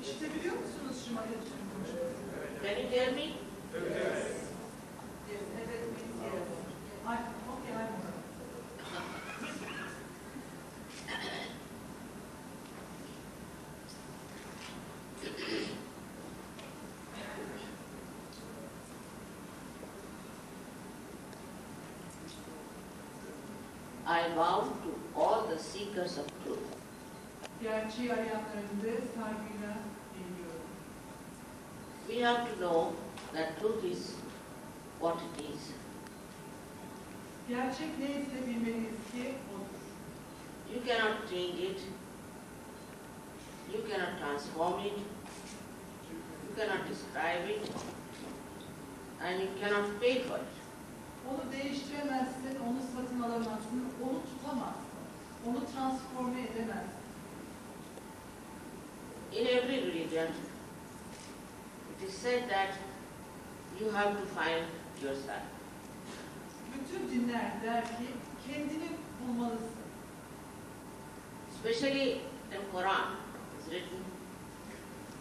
İşitebiliyor musunuz Shri Mataji'nin konuşmasını? Can you hear me? Yes. Yes, evet, yes. Okay, I'm I vow to all the seekers of truth. Gerçeği arayanlar önünde saygıyla eğiliyorum. We have to know that truth is what it is. Gerçek neyse bilmeliyiz ki odur. You cannot change it. You cannot transform it. You cannot describe it. And you cannot pay for it. Onu değiştiremezsin, onu satın alamazsın, onu tutamazsın, onu transforme edemezsin. In every religion, it is said that you have to find yourself. Bütün dinler der ki kendini bulmalısın. Especially in Quran, it's written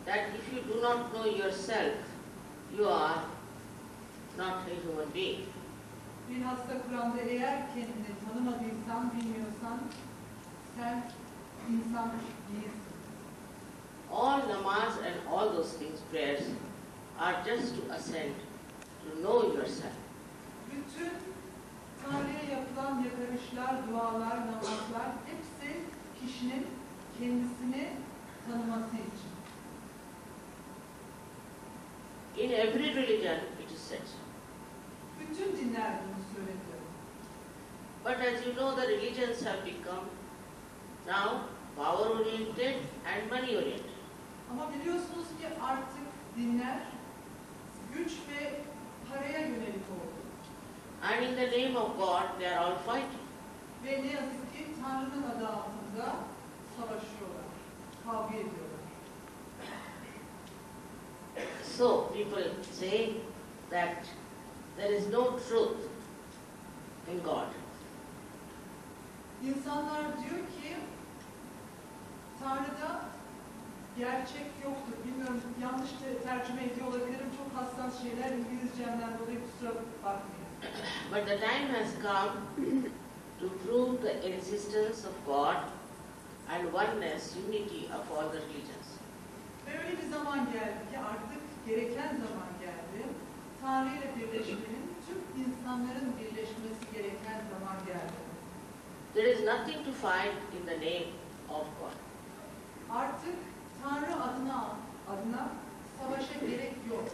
that if you do not know yourself, you are not a human being. Bilhassa Kur'an'da eğer kendini tanımadıysan, bilmiyorsan sen insan değilsin. All namaz and all those things, prayers, are just to ascend, to know yourself. Bütün Tanrı'ya yapılan yakarışlar, dualar, namazlar hepsi kişinin kendisini tanıması için. In every religion it is said. Bütün dinler bunu söylüyor. But as you know, the religions have become now power-oriented and money-oriented. Ama biliyorsunuz ki artık dinler güç ve paraya yönelik oldu. And in the name of God, they are all fighting. Ve ne yazık ki Tanrı'nın adı altında savaşıyorlar, kavga ediyorlar. So people say that there is no truth in God. İnsanlar diyor ki Tanrı'da gerçek yoktur. Bilmiyorum, yanlış tercüme ediyor olabilirim. Çok hassas şeyler İngilizcemden dolayı kusura bakmayın. But the time has come to prove the existence of God and oneness, unity of all the religions. Ve öyle bir zaman geldi ki artık gereken zaman geldi. Tanrı ile birleşmenin, tüm insanların birleşmesi gereken zaman geldi. There is nothing to fight in the name of God. Artık Tanrı adına savaşa gerek yok.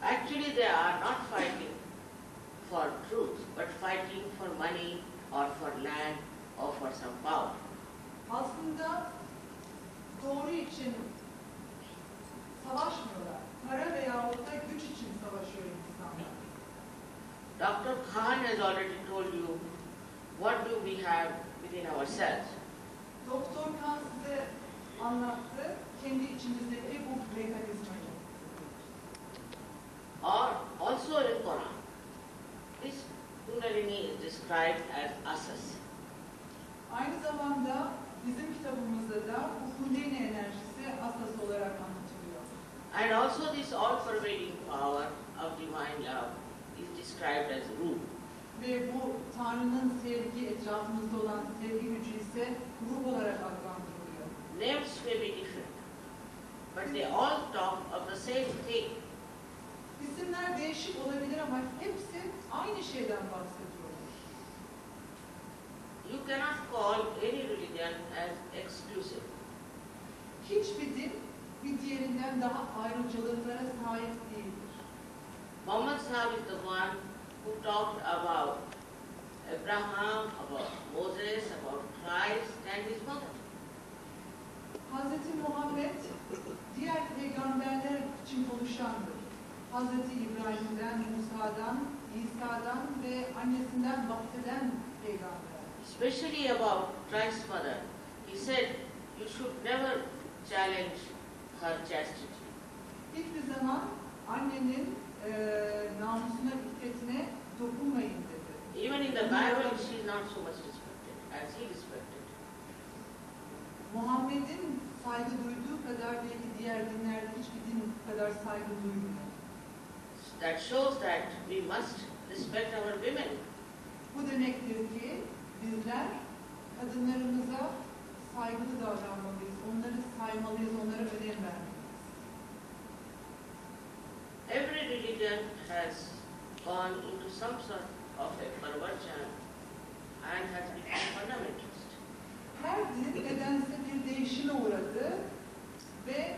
Actually, they are not fighting for truth, but fighting for money or for land or for some power. Aslında doğru için savaşmıyorlar. Para veyahut da güç için savaşıyor insanlar. Dr. Khan has already told you what do we have within ourselves. Doktor Khan size anlattı kendi içimizdeki bu mekanizmayı. Or also in Quran, this Kundalini is described as asas. Aynı zamanda bizim kitabımızda da bu Kundalini enerjisi asas olarak anlatılıyor. And also this all-pervading power of divine love is described as ruh. Ve bu Tanrı'nın sevgi, etrafımızda olan sevgi gücü ise ruh olarak adlandırılıyor. Names may be different, but they all talk of the same thing. İsimler değişik olabilir ama hepsi aynı şeyden bahsediyor. You cannot call any religion as exclusive. Hiçbir din bir diğerinden daha ayrıcalıklara sahip değildir. Muhammad Sahib is the one who talked about Abraham, about Moses, about Christ and his mother. Hazreti Muhammed diğer peygamberler için konuşandır. Hazreti İbrahim'den, Musa'dan, İsa'dan ve annesinden bahseden peygamber. Especially about Christ's mother, he said you should never challenge her chastity. Hiçbir zaman annenin namusuna, iffetine dokunmayın dedi. Even in the Bible, she is not so much respected as he respected. Muhammed'in saygı duyduğu kadar belki diğer dinlerde hiçbir din bu kadar saygı duymuyor. That shows that we must respect our women. Bu demektir ki bizler kadınlarımıza saygılı davranmalıyız, onları saymalıyız, onlara önem vermeliyiz. Every religion has gone into some sort of a perversion and has become fundamentalist. Her din nedense bir değişime uğradı ve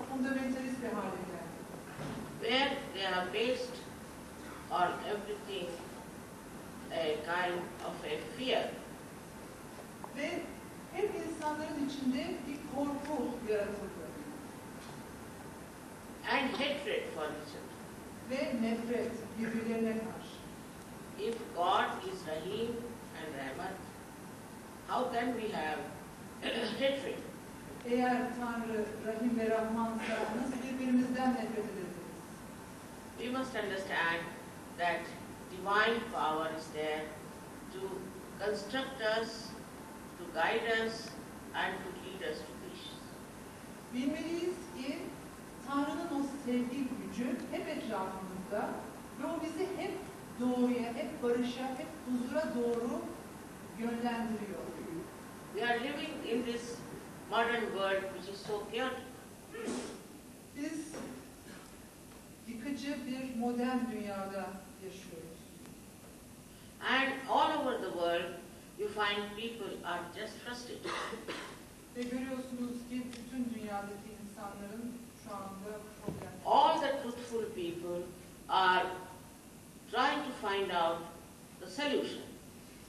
fundamentalist bir hale geldi. Where they are based on everything a kind of a fear. Ve hep insanların içinde bir korku yaratıldı. And hatred for each other. Ve nefret birbirlerine karşı. If God is Rahim and Rahman, how can we have hatred? Eğer Tanrı Rahim ve Rahmansa nasıl birbirimizden nefret ederiz? We must understand that divine power is there to construct us, to guide us, and to lead us to peace. Bilmeliyiz ki Tanrı'nın o sevgi gücü hep etrafımızda ve o bizi hep doğruya, hep barışa, hep huzura doğru yönlendiriyor. We are living in this modern world which is so chaotic. Biz yıkıcı bir modern dünyada yaşıyoruz. And all over the world, you find people are just frustrated. Ve görüyorsunuz ki bütün dünyadaki insanların şu anda problemleri. All the truthful people are trying to find out the solution.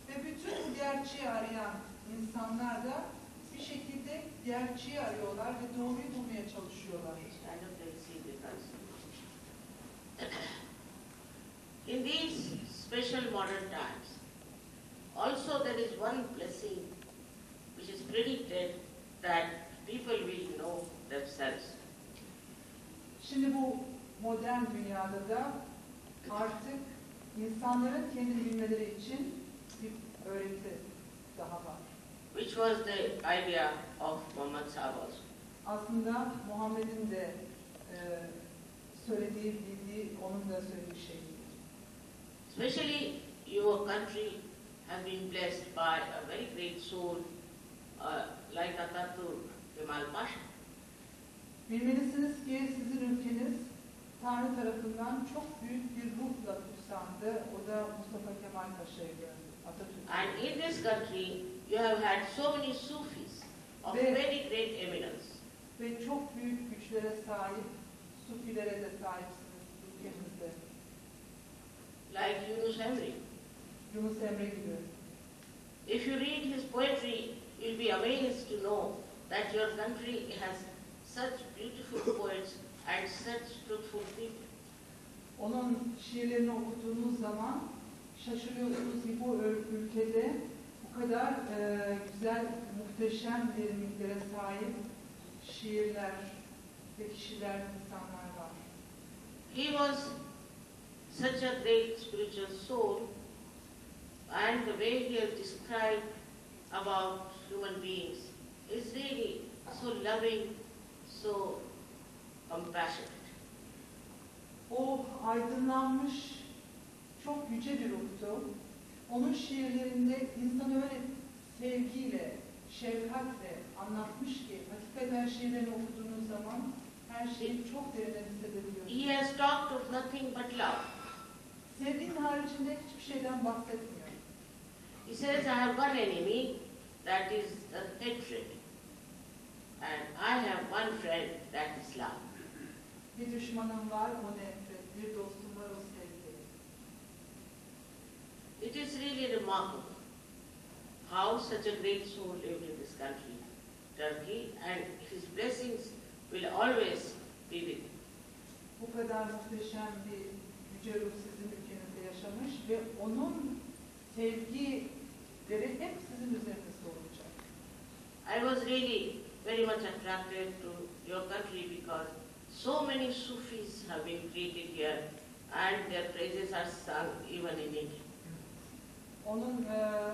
Ve bütün bu gerçeği arayan insanlar da bir şekilde gerçeği arıyorlar ve doğruyu bulmaya çalışıyorlar. Stand up and see because in these special modern times, also there is one blessing which is predicted that people will know themselves. Şimdi bu modern dünyada da artık insanların kendini bilmeleri için bir öğreti daha var. Which was the idea of Muhammad Sahib also. Aslında Muhammed'in de söylediği, bildiği, onun da söylediği şey. Especially your country has been blessed by a very great soul like Ataturk Kemal Pasha. Bilmelisiniz ki sizin ülkeniz Tanrı tarafından çok büyük bir ruhla kutsandı. O da Mustafa Kemal Paşa'ydı. Atatürk. And in this country you have had so many Sufis of very great eminence. Ve çok büyük güçlere sahip, Sufilere de sahipsiniz ülkemizde. Like Yunus Emre. Yunus Emre gibi. If you read his poetry, you'll be amazed to know that your country has such beautiful poets and such truthful people. Onun şiirlerini okuduğunuz zaman şaşırıyorsunuz ki bu ülkede bu kadar güzel, muhteşem derinliklere sahip şiirler ve kişiler, insanlar var. He was such a great spiritual soul, and the way he has described about human beings is really so loving, so compassionate. O aydınlanmış, çok yüce bir ruhtu. Onun şiirlerinde insanı öyle sevgiyle, şefkatle anlatmış ki, hakikaten şiirlerini okuduğunuz zaman her şeyi çok derinden hissedebiliyorsunuz. He has talked of nothing but love. Sevginin haricinde hiçbir şeyden bahsetmiyor. He says, I have one enemy, that is the hatred. And I have one friend, that is love. Bir düşmanım var, o nefret. Bir dostum var, o sevgi. It is really remarkable how such a great soul lived in this country, Turkey, and his blessings will always be with him. Bu kadar muhteşem bir yüce ruh sizin ülkenizde yaşamış ve onun sevgileri hep sizin üzerinizde olacak. I was really very much attracted to your country because so many Sufis have been created here and their praises are sung even in India. Onun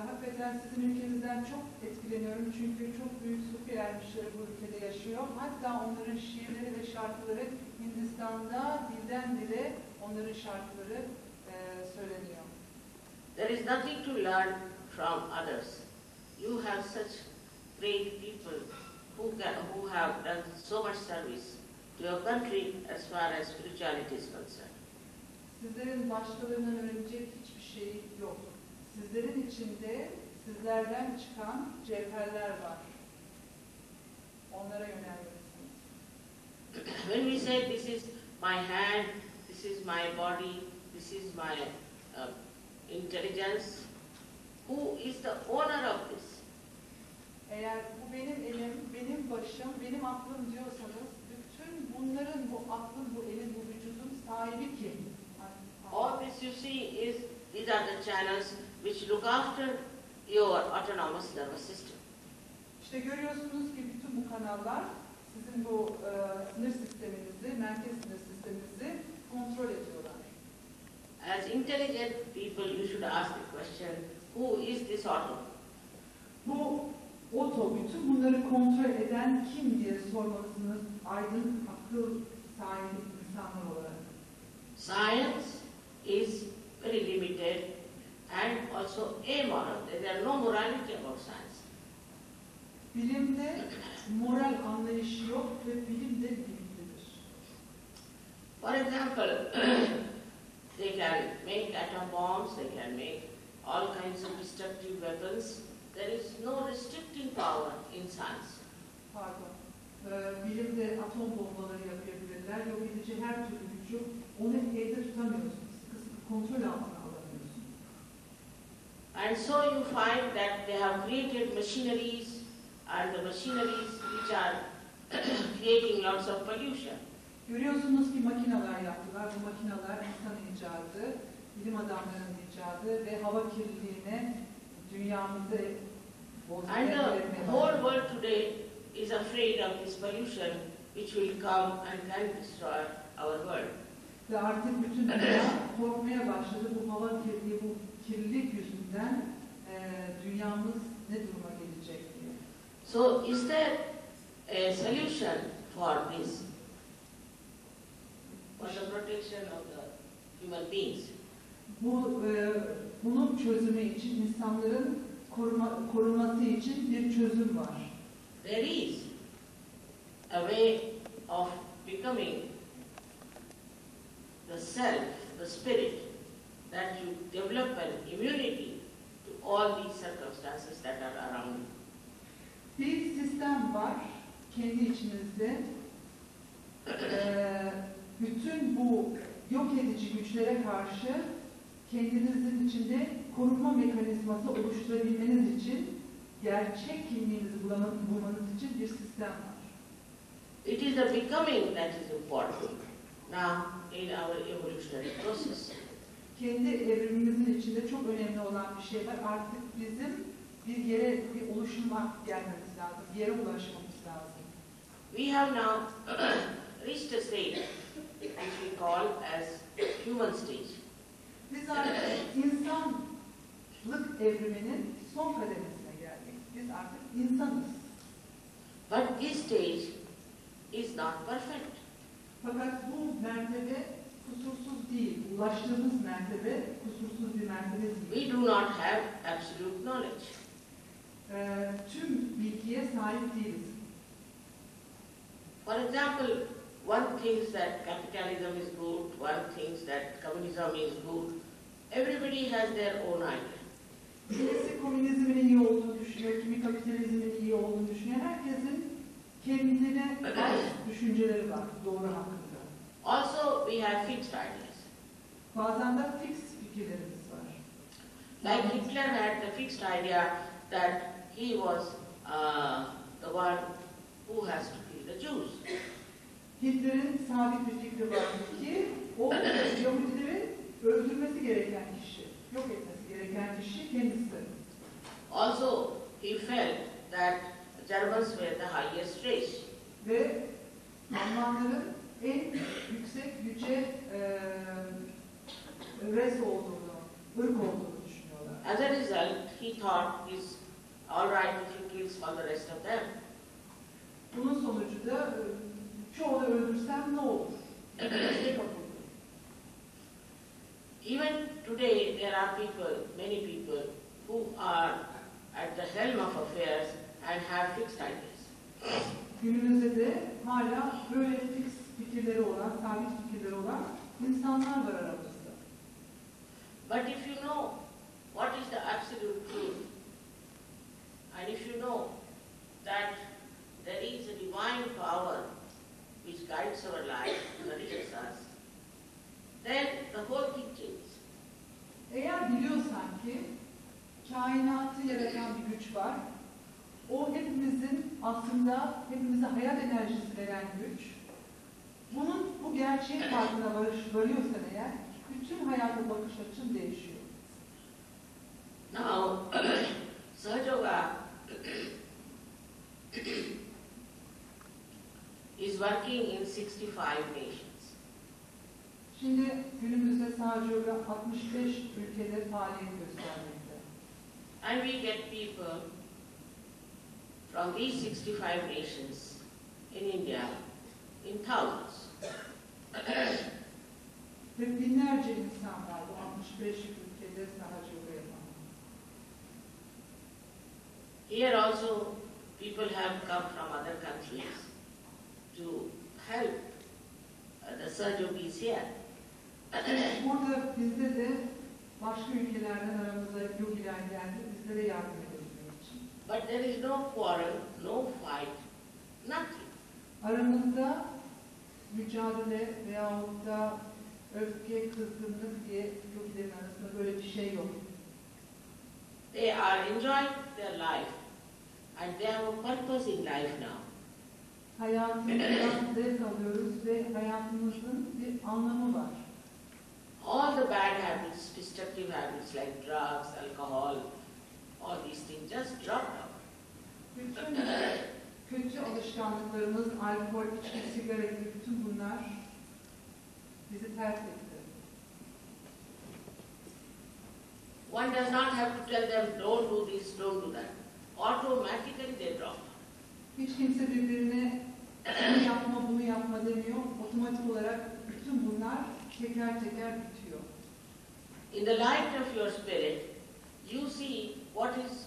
hakikaten sizin ülkenizden çok etkileniyorum çünkü çok büyük Sufi gelmişleri bu ülkede yaşıyor. Hatta onların şiirleri ve şarkıları Hindistan'da dilden dile onların şarkıları söyleniyor. There is nothing to learn from others. You have such great people who have done so much service to your country as far as spirituality is concerned. Sizlerin başkalarından öğrenecek hiçbir şey yok. Sizlerin içinde sizlerden çıkan cevherler var. Onlara yönelmelisiniz. When we say this is my hand, this is my body, this is my intelligence, who is the owner of this? Eğer bu benim elim, benim başım, benim aklım diyorsanız, bütün bunların, bu aklın, bu elin, bu vücudun sahibi kim? All this you see is, these are the channels which look after your autonomous nervous system. İşte görüyorsunuz ki bütün bu kanallar sizin bu sinir sisteminizi, merkez sinir sisteminizi kontrol ediyorlar. As intelligent people, you should ask the question, who is this auto? Bu oto, bütün bunları kontrol eden kim diye sormalısınız aydın, akıl sahibi insanlar olarak. Science is very limited and also amoral. There are no morality about science. Bilimde moral anlayışı yok ve bilim de limitlidir. For example, they can make atom bombs, they can make all kinds of destructive weapons. There is no restricting power in science. Pardon. Bilimde atom bombaları yapabilirler. Yok edici her türlü gücü onu elde tutamıyorsunuz. Sıkı kontrol altına alamıyorsunuz. And so you find that they have created machineries, and the machineries which are creating lots of pollution. Görüyorsunuz ki makineler yaptılar. Bu makineler insan icadı, bilim adamlarının icadı ve hava kirliliğine dünyamızı and the whole world today is afraid of this pollution which will come and can destroy our world. Ve artık bütün dünya korkmaya başladı. Bu hava kirliliği, bu kirlilik yüzünden dünyamız ne duruma gelecek diye. So is there a solution for this? For the protection of the human beings? Bunun çözümü için, insanların korunması için bir çözüm var. There is a way of becoming the self, the spirit, that you develop an immunity to all these circumstances that are around you. Bir sistem var kendi içinizde. Bütün bu yok edici güçlere karşı kendinizin içinde korunma mekanizması oluşturabilmeniz için, gerçek kimliğinizi bulmanız için bir sistem var. It is the becoming that is important now in our evolutionary process. Kendi evrimimizin içinde çok önemli olan bir şey var. Artık bizim bir yere, bir oluşuma gelmemiz lazım, bir yere ulaşmamız lazım. We have now reached a stage which we call as human stage. Biz artık insanlık evriminin son kademesine geldik. Biz artık insanız. But this stage is not perfect. Fakat bu mertebe kusursuz değil. Ulaştığımız mertebe kusursuz bir mertebe değil. We do not have absolute knowledge. Tüm bilgiye sahip değiliz. For example, one thinks that capitalism is good, one thinks that communism is good. Everybody has their own idea. Kimisi komünizmin iyi olduğunu düşünüyor, kimi kapitalizmin iyi olduğunu düşünüyor. Herkesin kendine ait düşünceleri var doğru hakkında. Also, we have fixed ideas. Bazen de fix fikirlerimiz var. Like Hitler had the fixed idea that he was the one who has to kill the Jews. Hitler'in sabit bir fikri vardı ki o Yahudileri öldürmesi gereken kişi, yok etmesi gereken kişi kendisi. Also, he felt that Germans were the highest race. Ve Almanların en yüksek yüce res olduğunu, ırk olduğunu düşünüyorlar. As a result, he thought it's all right if he kills all the rest of them. Bunun sonucu da çoğunu öldürsem ne olur? Even today there are people, many people, who are at the helm of affairs and have fixed ideas. Günümüzde de hala böyle fix fikirleri olan, sabit fikirleri olan insanlar var aramızda. But if you know what is the absolute truth, and if you know that there is a divine power which guides our life, nourishes us, then the whole thing changes. Eğer biliyorsan ki kainatı yaratan bir güç var, o hepimizin aslında hepimize hayat enerjisi veren güç, bu gerçeğin farkına varıyorsan eğer, bütün hayata bakış açın değişiyor. Now, Sahaja Yoga is working in 65 nations. Şimdi günümüzde Sahaja Yoga 65 ülkede faaliyet göstermekte. And we get people from these 65 nations in India in thousands. Ve binlerce insan var bu 65 ülkede Sahaja Yoga yapan. Here also people have come from other countries to help the Sahaja Yogis here. Burada bizde de başka ülkelerden aramıza yogiler geldi, bizlere yardım edebilmek için. But there is no quarrel, no fight, nothing. Aramızda mücadele veyahut da öfke, kızgınlık diye yogilerin arasında böyle bir şey yok. They are enjoying their life and they have a purpose in life now. Hayatımızdan zevk alıyoruz ve hayatımızın bir anlamı var. All the bad habits, destructive habits like drugs, alcohol, all these things just drop out. Bütün kötü alışkanlıklarımız, alkol, içki, sigara gibi bütün bunlar bizi terk etti. One does not have to tell them, don't do this, don't do that. Automatically they drop. Hiç kimse birbirine bunu yapma, bunu yapma demiyor. Otomatik olarak bütün bunlar teker teker bitiyor. In the light of your spirit, you see what is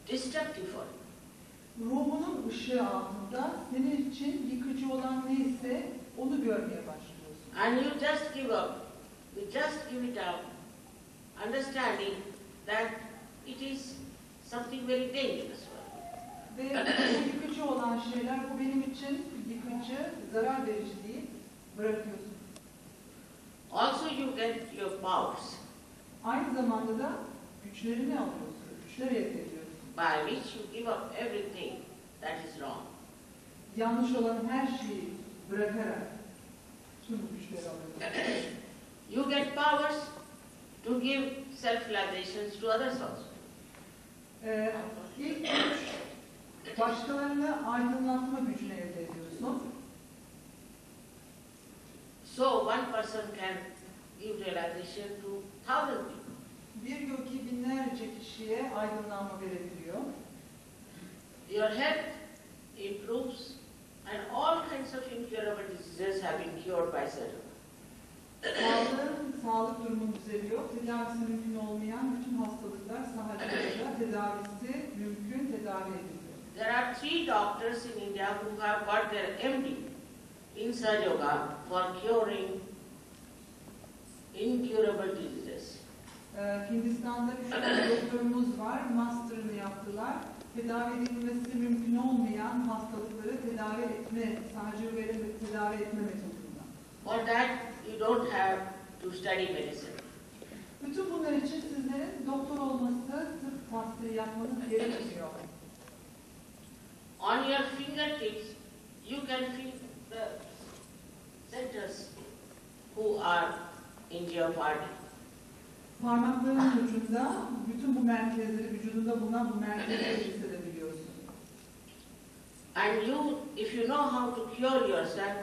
destructive for you. Ruhunun ışığı altında senin için yıkıcı olan neyse onu görmeye başlıyorsun. And you just give up. You just give it up, understanding that it is something very dangerous for you. Ve bu yıkıcı olan şeyler, bu benim için yıkıcı, zarar verici değil, bırakıyorsun. Also you get your powers, Aynı zamanda da güçlerini alıyorsun, güçler elde ediyorsun. by which you give up everything that is wrong. Yanlış olan her şeyi bırakarak tüm bu güçleri alıyorsun. You get powers to give self-realizations to others also. İlk güç, başkalarını aydınlatma gücünü elde ediyorsun. So one person can give realization to 1,000 people. Bir yogi binlerce kişiye aydınlanma verebiliyor. Your health improves and all kinds of incurable diseases have been cured by surgery. Sağlık durumu düzeliyor. Tedavisi mümkün olmayan bütün hastalıklar Sahaja Yoga tedavisi mümkün, tedavi ediliyor. There are 3 doctors in India who have got their MD in Sahaja Yoga for curing incurable diseases. Hindistan'da 3 tane doktorumuz var, master'ını yaptılar. Tedavi edilmesi mümkün olmayan hastalıkları tedavi etme, Sahaja Yoga'yla tedavi etme metodunda. For that you don't have to study medicine. Bütün bunlar için sizlerin doktor olması, tıp tahsili yapmanız gerekmiyor. On your fingertips you can feel the centers who are in your body. Parmaklarının ucunda bütün bu merkezleri, vücudunda bulunan bu merkezleri hissedebiliyorsun. And you, if you know how to cure yourself,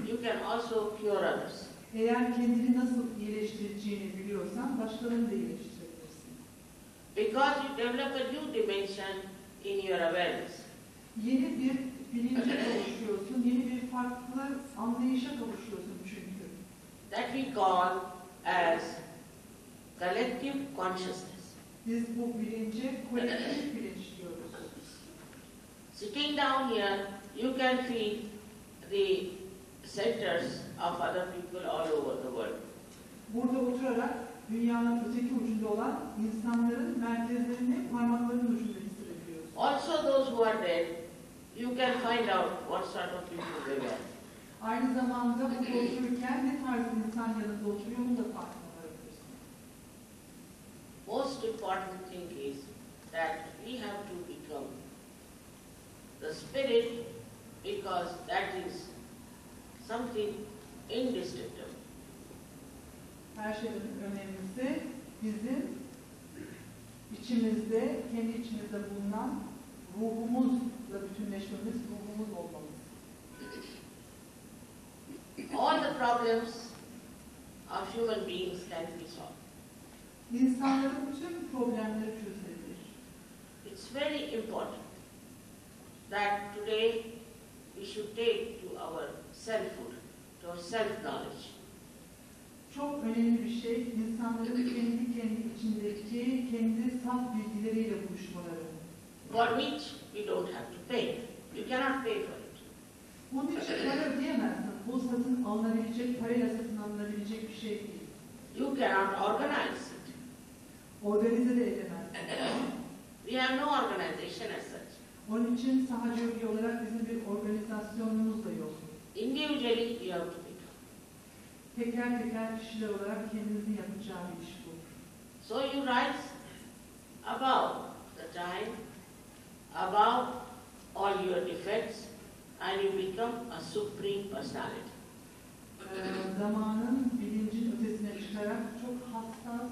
you can also cure others. Eğer kendini nasıl iyileştireceğini biliyorsan başkalarını da iyileştirebilirsin. Because you develop a new dimension in your awareness. Yeni bir bilince kavuşuyorsun, yeni bir farklı anlayışa kavuşuyorsun çünkü. That we call as collective consciousness. Biz bu bilince kolektif bilinç diyoruz. Sitting down here, you can feel the centers of other people all over the world. Burada oturarak dünyanın öteki ucunda olan insanların merkezlerini parmaklarının ucunda hissedebiliyoruz. Also those who are dead, you can find out what sort of people they were. Aynı zamanda burada otururken ne tarz insan yanında oturuyor onu da farkına varabilirsin. Most important thing is that we have to become the spirit, because that is something indestructible. Her şeyden önemlisi bizim içimizde, kendi içimizde bulunan ruhumuzla bütünleşmemiz, ruhumuz olmamız. All the problems of human beings can be solved. İnsanların bütün problemleri çözülebilir. It's very important that today we should take to our selfhood, to our self-knowledge. Çok önemli bir şey, insanların kendi içindeki, kendi saf bilgileriyle buluşmaları. For which we don't have to pay. You cannot pay for it. Bunun için para ödeyemezsin. Bu satın alınabilecek, parayla satın alınabilecek bir şey değil. You cannot organize it. Organize de edemezsin. We have no organization as such. Onun için Sahaja Yoga olarak bizim bir organizasyonumuz da yok. Individually you have to become. Teker kişiler olarak kendinizin yapacağı bir iş bu. So you rise above the time, above all your defects, and you become a supreme personality. Zamanın, bilincin ötesine çıkarak çok hassas,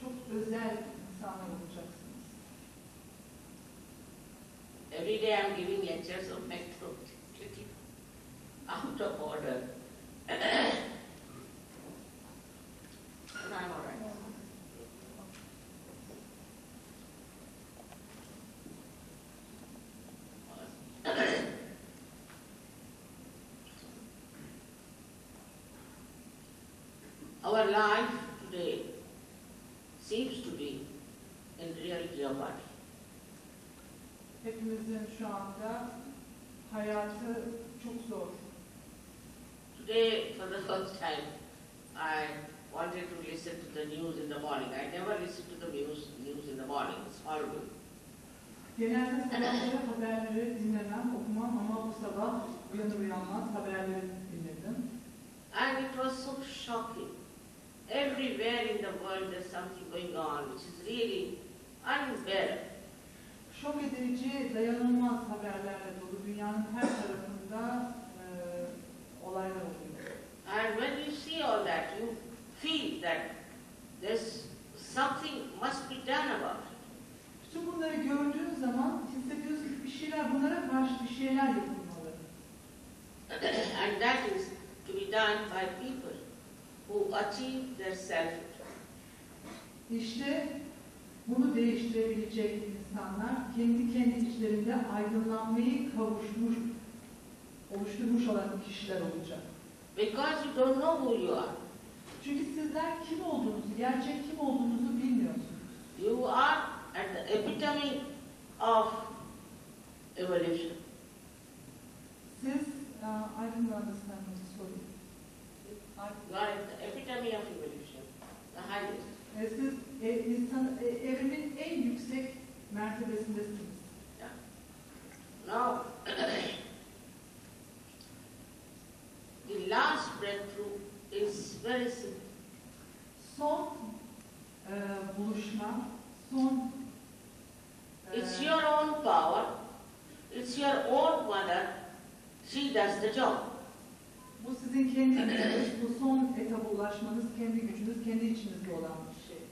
çok özel insanlar olacaksınız. Every day I'm giving lectures on my throat, out of order. And I'm all right. Our life today seems to be in real jeopardy. Hepimizin şu anda hayatı çok zor. Today, for the first time, I wanted to listen to the news in the morning. I never listen to the news in the morning. It's horrible. Genelde sabahları haberleri dinlemem, okumam ama bu sabah uyanır uyanmaz haberleri dinledim. And it was so shocking. Everywhere in the world there's something going on which is really unbearable. Şok edici, dayanılmaz haberlerle dolu dünyanın her tarafında olaylar oluyor. And when you see all that, you feel that there's something must be done about it. Bütün bunları gördüğün zaman hissediyorsun ki bir şeyler, bunlara karşı bir şeyler yapılmalı. And that is to be done by people who achieve their selfhood. İşte bunu değiştirebilecek insanlar kendi içlerinde aydınlanmayı oluşturmuş olan kişiler olacak. Because you don't know who you are. Çünkü sizler kim olduğunuzu, gerçek kim olduğunuzu bilmiyorsunuz. You are at the epitome of evolution. Siz, I don't understand what you're saying. You are at the epitome of evolution, the highest. Siz evrimin en yüksek mertebesindesiniz. Yeah. Now, the last breakthrough is very simple. Son buluşma, son It's your own power, it's your own mother, she does the job. bu sizin kendi gücünüz, bu son etaba ulaşmanız, kendi gücünüz, kendi içinizde olan bir şey.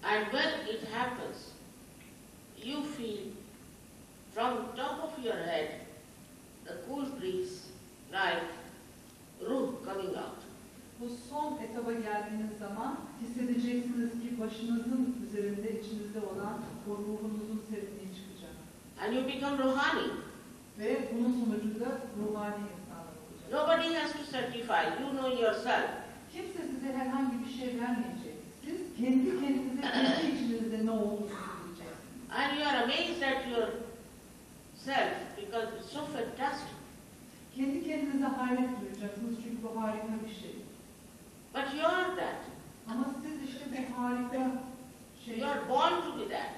And when it happens, you feel from top of your head the cool breeze like ruh coming out. Bu son etaba geldiğiniz zaman hissedeceksiniz ki başınızın üzerinde, içinizde olan o ruhunuzun serinliği çıkacak. And you become Ruhani. Ve bunun sonucunda ruhani insanlar olacak. Nobody has to certify. You know yourself. Kimse size herhangi bir şey vermeyecek. Siz kendi kendinize, kendi içinizde ne olduğunu bileceksiniz. And you are amazed at yourself because it's so fantastic. Kendi kendinize hayret duyacaksınız çünkü bu harika bir şey. But you are that. Ama siz işte bu harika şey. You are born to be that.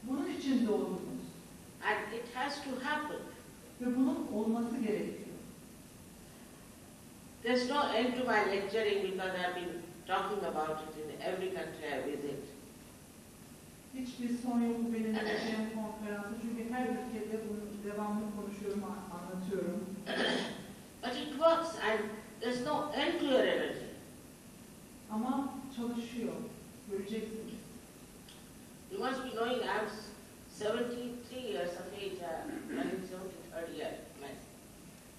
Bunun için doğdunuz. And it has to happen. Ve bunun olması gerekiyor. There's no end to my lecturing because I've been talking about it in every country I visit. Hiçbir son yok bu benim yapacağım konferansı çünkü her ülkede bunu devamlı konuşuyorum, anlatıyorum. But it works and there's no end to your energy. Ama çalışıyor, göreceksiniz. You must be knowing I'm 73 years of age, and it's 73rd year.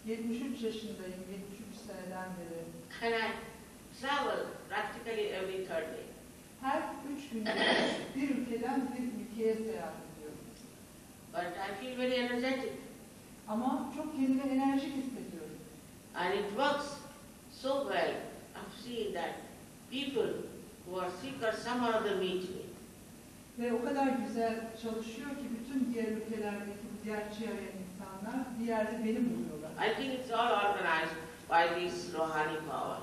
73 yaşındayım, 73 seneden beri. And I travel practically every third day. Her 3 günde bir ülkeden bir ülkeye seyahat ediyorum. But I feel very energetic. Ama çok kendime enerjik hissediyorum. And it works so well. I've seen that people who are sick or somehow they meet me. Ve o kadar güzel çalışıyor ki bütün diğer ülkelerdeki bu gerçeği arayan insanlar bir yerde beni buluyorlar. I think it's all organized by this Rohani power.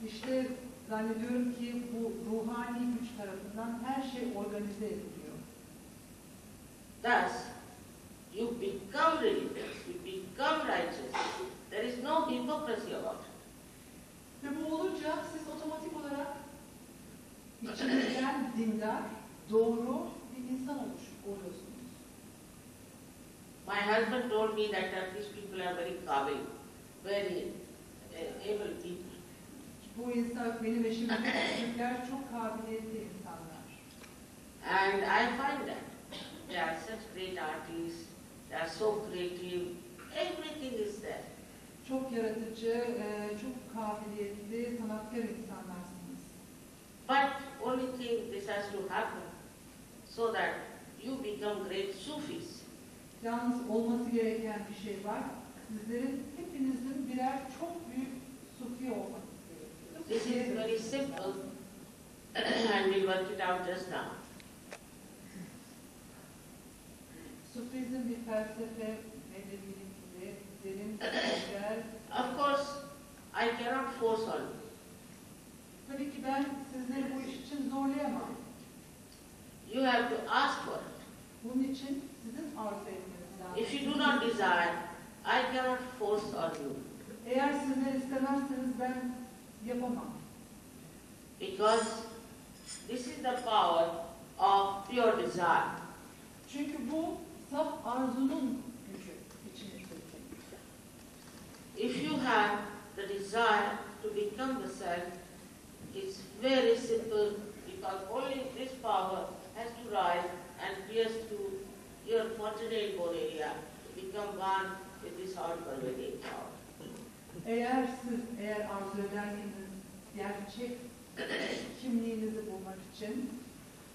İşte zannediyorum ki bu ruhani güç tarafından her şey organize ediliyor. Thus, you become religious, you become righteous. There is no hypocrisy about it. Ve bu olunca siz otomatik olarak içinizden dindar, doğru bir insan oluyorsunuz. My husband told me that Turkish people are very kabil, very able people. Bu insan, benim eşim Türkler çok kabiliyetli insanlar. And I find that they are such great artists, they are so creative, everything is there. Çok yaratıcı, çok kabiliyetli, sanatkar insanlarsınız. But only thing this has to happen so that you become great Sufis. Yalnız olması gereken bir şey var. Sizlerin, hepinizin birer çok büyük sufi olması gerekiyor. This is very simple and we'll work it out just now. Sufizm bir felsefe, medeniyetle, derin, güzel. Of course, I cannot force on you. Tabii ki ben sizleri bu iş için zorlayamam. You have to ask for it. Bunun için sizin arzu etmeniz lazım. If you do not desire, I cannot force on you. Eğer sizler istemezseniz ben yapamam. Because this is the power of pure desire. Çünkü bu saf arzunun gücü içinizdeki. If you have the desire to become the self, it's very simple because only this power has to rise and pierce through your fontanelle bone area to become one with this all-pervading power. Eğer arzu ederseniz gerçek kimliğinizi bulmak için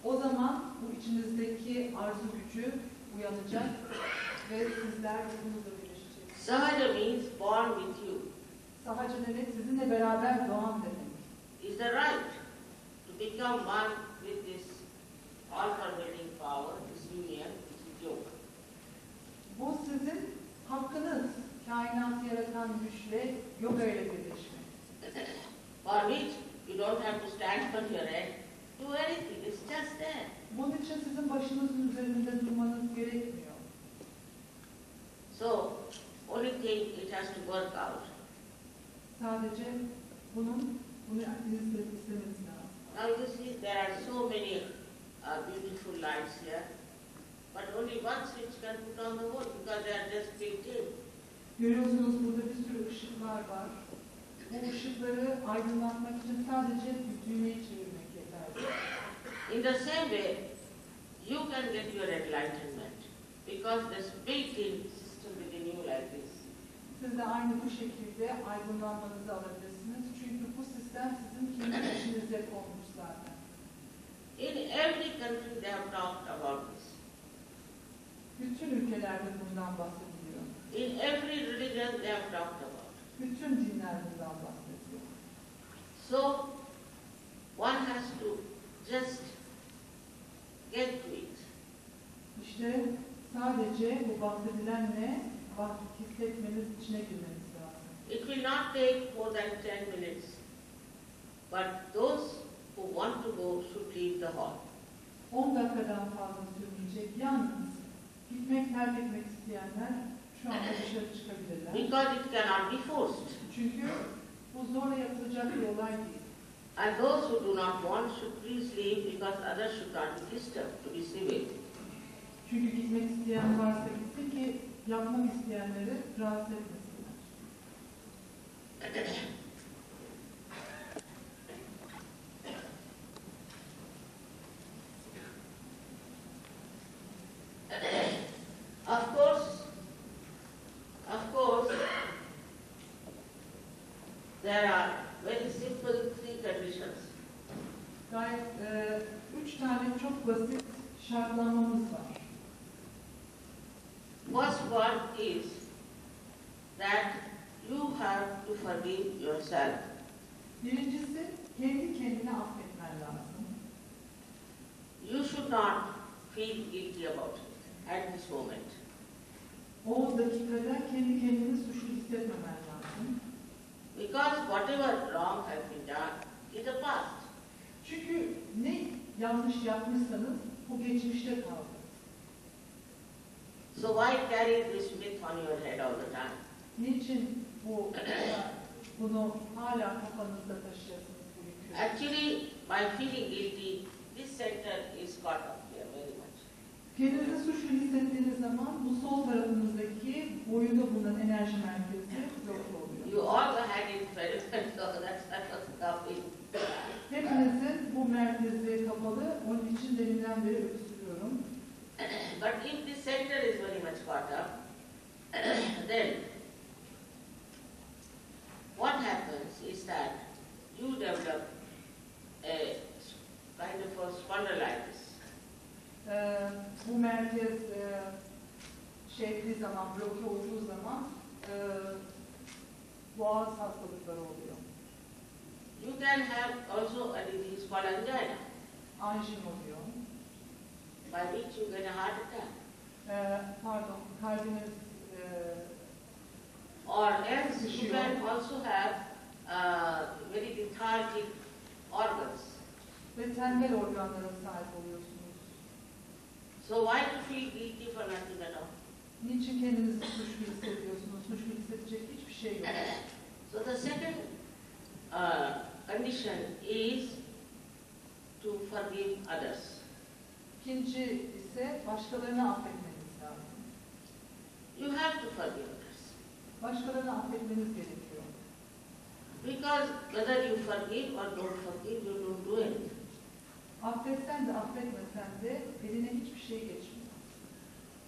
o zaman bu içinizdeki arzu gücü uyanacak ve sizler bununla birleşeceksiniz. Sahaja means born with you. Sahaja demek sizinle beraber doğan demek. Is the right to become one with this all-pervading power, this union, which is yoga. Bu sizin hakkınız, kainatı yaratan güçle yoga ile birleşmek. For which you don't have to stand on your head, do anything, it's just there. Bunun için sizin başınızın üzerinde durmanız gerekmiyor. So, only thing it has to work out. Sadece bunu istemeniz lazım. Now you see there are so many beautiful lights here, but only one switch can put on the whole because they are just built in. Görüyorsunuz burada bir sürü ışıklar var. Bu ışıkları aydınlatmak için sadece düğmeyi çevirmek yeterli. In the same way, you can get your enlightenment because there's built-in system within you like this. Siz de aynı bu şekilde aydınlanmanızı alabilirsiniz. Çünkü bu sistem sizin kendi içinize konmuş zaten. In every country they have talked about this. Bütün ülkelerde bundan bahsediliyor. In every religion they have talked about. Bütün dinler bundan bahsediyor. So one has to just get to it. İşte sadece bu bahsedilenle hissetmeniz, içine girmeniz lazım. It will not take more than 10 minutes. But those who want to go should leave the hall. 10 dakikadan fazla sürmeyecek. Yalnız gitmek, terk etmek isteyenler şu anda dışarı çıkabilirler. Because it cannot be forced. Çünkü bu zorla yapılacak bir olay değil. And those who do not want should please leave because others should not be disturbed, to be civil. Çünkü gitmek isteyen varsa gitsin ki yapmak isteyenleri rahatsız etmesinler. Of course, there are very simple 3 conditions. Gayet 3 tane çok basit şartlamamız var. First one is that you have to forgive yourself. Birincisi, kendi kendine affetmen lazım. You should not feel guilty about it at this moment. O dakikada kendi kendini suçlu hissetmemen lazım. Because whatever wrong has been done is the past. Çünkü ne yanlış yapmışsanız bu geçmişte kaldı. So why carry this myth on your head all the time? Niçin bunu hala kafanızda taşıyorsunuz bu yükü? Actually, by feeling guilty, this center is caught up here very much. Kendinizi suçlu hissettiğiniz zaman bu sol tarafınızdaki boyunda bulunan enerji merkezi yok oluyor. You all had it very well, so that's what's stopping. Hepinizin bu merkezi kapalı, onun için deminden beri öksürüyorum. But if this center is very much caught up, then what happens is that you develop a kind of a spondylitis. Bu merkez zaman, bloke olduğu zaman boğaz hastalıkları oluyor. You can have also a disease called angina, Anjin oluyor. by which you get a heart attack. Kalbiniz Or else you can also have very lethargic organs. ve tembel organlara sahip oluyorsunuz. So why to feel guilty for nothing at all? Niçin kendinizi suçlu hissediyorsunuz? Suçlu hissedecek hiçbir şey yok. So the second condition is to forgive others. İkinci ise başkalarını affetmeniz lazım. You have to forgive others. Başkalarını affetmeniz gerekiyor. Because whether you forgive or don't forgive, you don't do anything. Affetsen de affetmesen de eline hiçbir şey geçmiyor.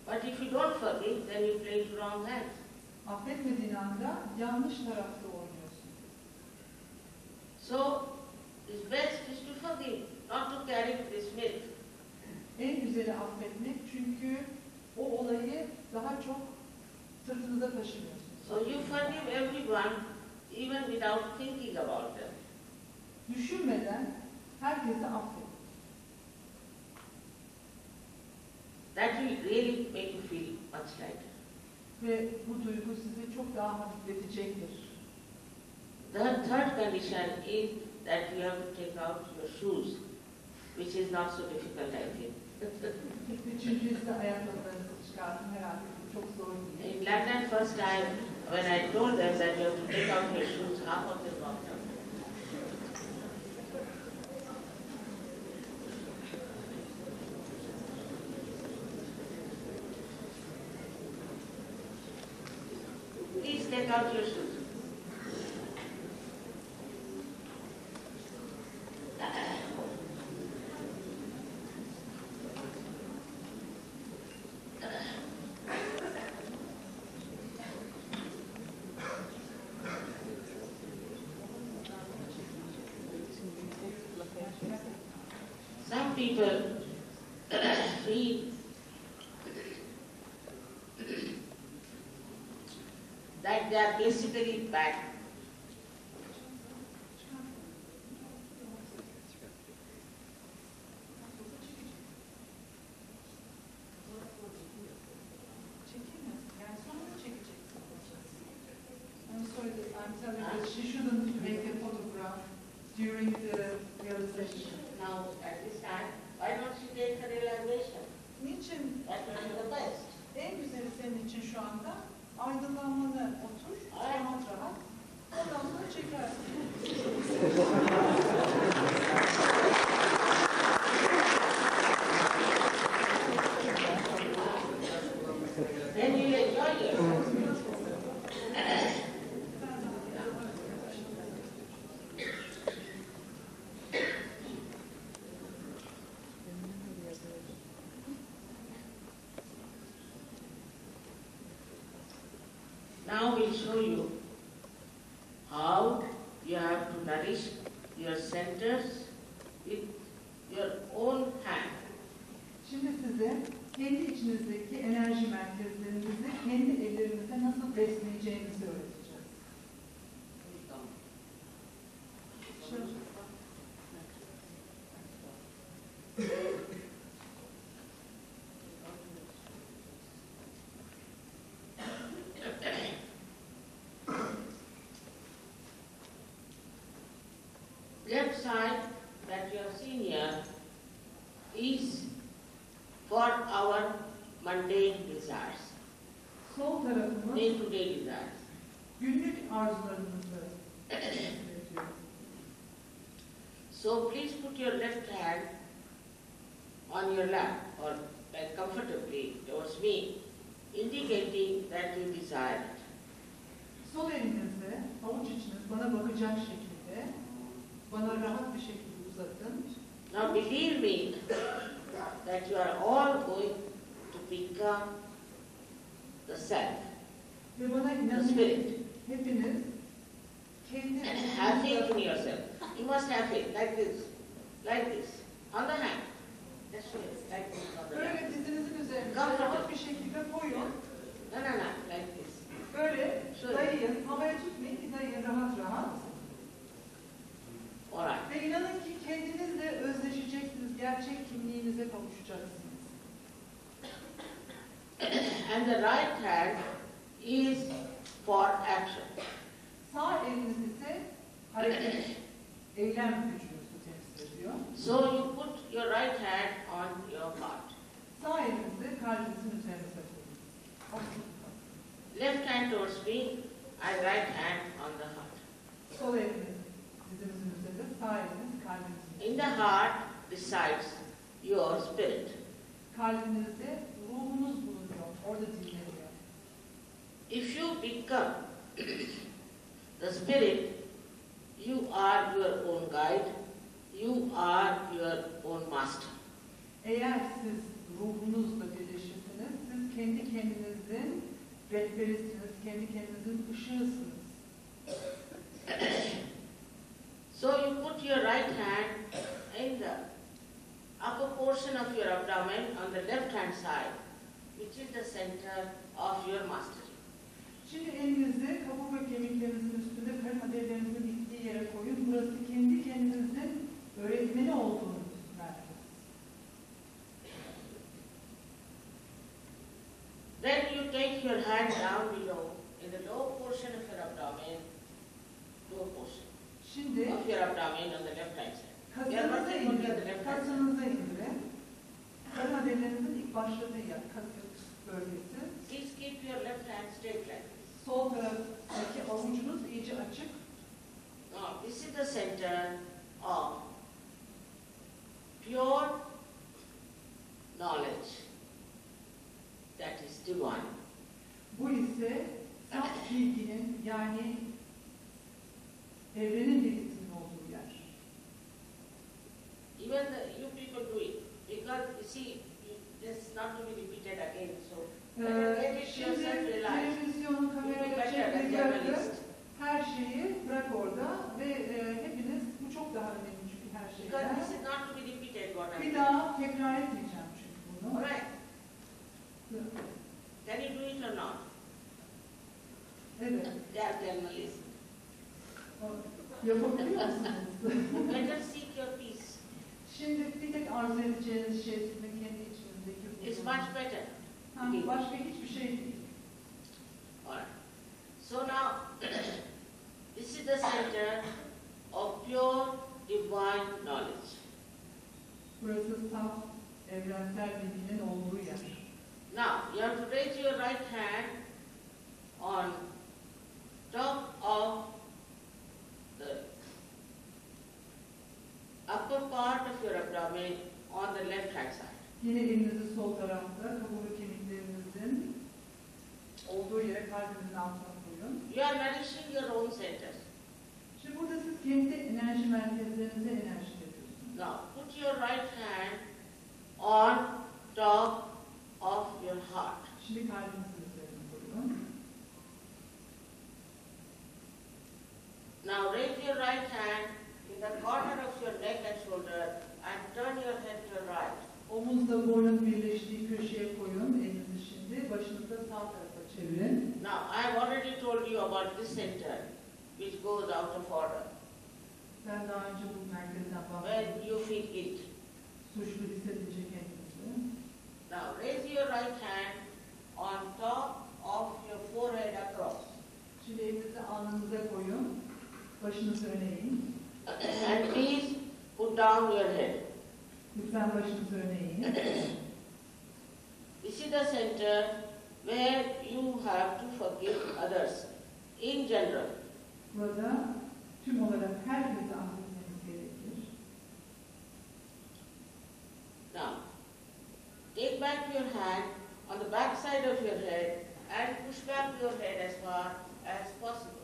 But if you don't forgive, then you play the wrong hand. Affetmediğin anda yanlış tarafta oynuyorsun. So it's best is to forgive, not to carry this myth. En güzeli affetmek çünkü o olayı daha çok sırtınıza taşımıyorsunuz. So you forgive everyone even without thinking about them. Düşünmeden herkese affet. That will really make you feel much lighter. Ve bu duygu sizi çok daha hafifletecektir. The third condition is that you have to take out your shoes, which is not so difficult, I think. Üçüncü ise ayakkabılarınızı çıkartın. Herhalde bu çok zor değil. In London, first time when I told them that you have to take out your shoes, half of them walked out. Please take out your shoes. Some people feel that they are basically bad. I'm sorry, I'm telling her she shouldn't make a photograph during the realization. Now, at this time, why don't you take a realization? Niçin? That will be the best. En güzeli senin için şu anda aydınlanmanı otur, rahat rahat. Ondan sonra çekersin. Then you enjoy yourself. Now we'll show you how you have to nourish your centers with your own hand. Şimdi size kendi içinizdeki enerji merkezlerinizi kendi ellerinizle nasıl besleyeceğinizi öğreteceğiz. Left side that you have seen here is for our mundane desires, Sol tarafımız day-to-day desires. günlük arzularımızı üretiyor. So please put your left hand on your lap or like comfortably towards me, indicating that you desire it. Sol elinizi avuç içiniz bana bakacak şekilde, bana rahat bir şekilde uzatın. Now believe me that you are all going to become the self, Ve bana the inanın spirit. hepiniz kendi Have faith in yourself. You must have faith, like this, on the hand. That's it, like this on the hand. böyle dizinizin üzerine rahat bir şekilde koyun. No, like this. Böyle Şöyle. dayayın, havaya tutmayın, bir dayayın rahat rahat. Alright. Ve inanın ki kendinizle özleşeceksiniz, gerçek kimliğinize kavuşacaksınız. And the right hand is for action. Sağ eliniz ise hareket, eylem gücünüzü temsil ediyor. So you put your right hand on your heart. Sağ elinizi kalbinizin üzerine koyun. Left hand towards me and right hand on the heart. Sol eliniz dizinizin üzerinde, sağ eliniz kalbinizin üzerinde. In the heart resides your spirit. Kalbinizde ruhunuz bulunuyor, orada dinleniyor. If you become the spirit, you are your own guide, you are your own master. Eğer siz ruhunuzla birleşirsiniz, siz kendi kendinizin rehberisiniz, kendi kendinizin ışığısınız. So you put your right hand in the upper portion of your abdomen on the left hand side, which is the center of your mastery. Şimdi elinizi kabuk ve kemiklerinizin üstünde karın adeylerinizin bittiği yere koyun. Burası kendi kendinizin öğretmeni olduğunuz merkez. Then you take your hand down below in the lower portion of your abdomen, lower portion Şimdi of your abdomen on the left hand side. kasınıza indirin. Kasınıza indirin. Karın adeylerinizin ilk başladığı yer, kasık bölgesi. Please keep your left hand straight like this. Sol taraftaki avucunuz iyice açık. Now, this is the center of pure knowledge that is divine. Bu ise saf bilginin, yani evrenin bilgisinin olduğu yer. Even you people do it because you see, this not to be repeated again. So get it Şimdi yourself realized. televizyonu, kamerayı çekmeyi bırakın. Her şeyi bırak orada ve hepiniz, bu çok daha önemli çünkü her Because şeyden. this is not to be repeated. What I Bir daha tekrar etmeyeceğim çünkü bunu. Alright. Can you do it or not? Evet. They are journalists. Yapabiliyor musunuz? Better seek your peace. Şimdi bir tek arzu edeceğiniz şey sizin kendi içinizdeki huzur. It's much better. Başka hiçbir şey değil. Alright. So now, this is the center of pure divine knowledge. Burası saf, evrensel bilginin olduğu yer. Now, you have to raise your right hand on top of the upper part of your abdomen on the left hand side. Yine elinizi sol tarafta, kaburga kemiklerinizin olduğu yere kalbinizin altına koyun. You are nourishing your own center. Şimdi burada siz kendi enerji merkezlerinize enerji veriyorsunuz. Now, put your right hand on top of your heart. Şimdi kalbinizin üzerine koyun. Now, raise your right hand in the corner of your neck and shoulder and turn your head to the right. Omuzla boynun birleştiği köşeye koyun. Elinizi şimdi başınızı sağ tarafa çevirin. Now, I have already told you about this center, which goes out of order. Ben daha önce bu merkezden When bahsettim. you feel guilty. Suçlu hissedince kendinizi. Now, raise your right hand on top of your forehead across. Şimdi elinizi alnınıza koyun. Başınızı öne eğin. And please put down your head. Lütfen başınızı öne eğin. This is the center where you have to forgive others in general. Burada tüm olarak herkese affetmeniz gerekir. Now, take back your hand on the back side of your head and push back your head as far as possible.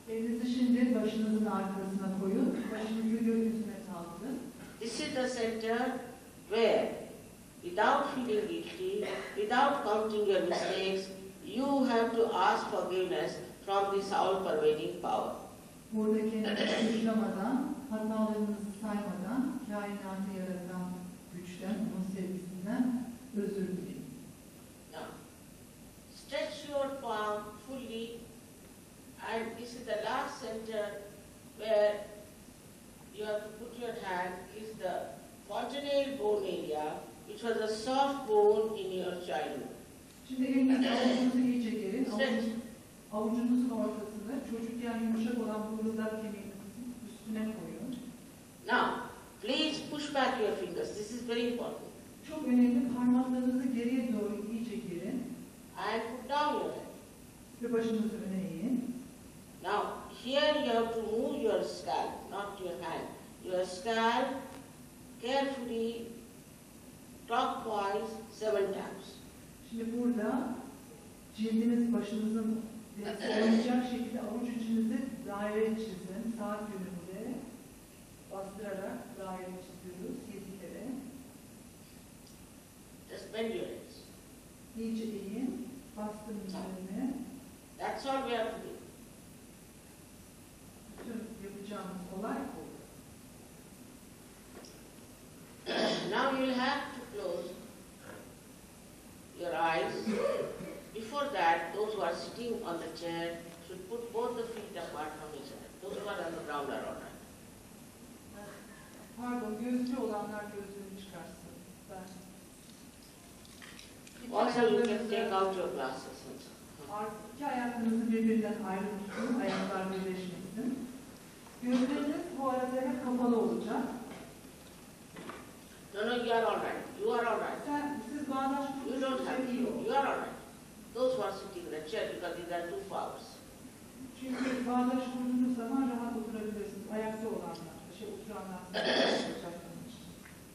Elinizi şimdi başınızın arkasına koyun. Başınızı gökyüzüne kaldırın. This is the center where, without feeling guilty, without counting your mistakes, you have to ask forgiveness from this all-pervading power. Burada kendinizi suçlamadan, hatalarınızı saymadan, kainatı yaratan güçten, onun sevgisinden özür dileyin. Now, stretch your palm fully, and this is the last center where you have to put your hand, is the fontanelle bone area, which was a soft bone in your childhood. Şimdi elinizi avucunuzu iyice gerin. Avucunuzun ortasını çocukken yumuşak olan bu rızak kemiğinizin üstüne koyun. Now, please push back your fingers. This is very important. Çok önemli, parmaklarınızı geriye doğru iyice gerin. And put down your head. Ve başınızı öne eğin. Now, here you have to move your scalp, not your hand. Your scalp carefully, clockwise, 7 times. Şimdi burada cildiniz başınızın oynayacak şekilde avuç içinizi daire çizin. Saat yönünde bastırarak daire çiziyoruz 7 kere. Just bend your hips. İyice eğin. Bastırın üzerine. That's all we have to do. Bütün yapacağımız olay bu. Now you will have to close your eyes. Before that, those who are sitting on the chair should put both the feet apart from each other. Those who are on the ground are all right. Pardon, gözlü olanlar gözlüğünü çıkarsın. Also, you can take out your glasses. İki ayaklarınızı birbirinden ayrı tutun, ayaklar birleşmesin. Gözleriniz bu arada hep kapalı olacak. No, you are all right. You are all right. Siz bağdaş You don't have to. You are all right. Those who are sitting in the chair, because these are 2 flowers. Çünkü bağdaş kurduğunuz zaman rahat oturabilirsiniz. Ayakta olanlar, oturanlar.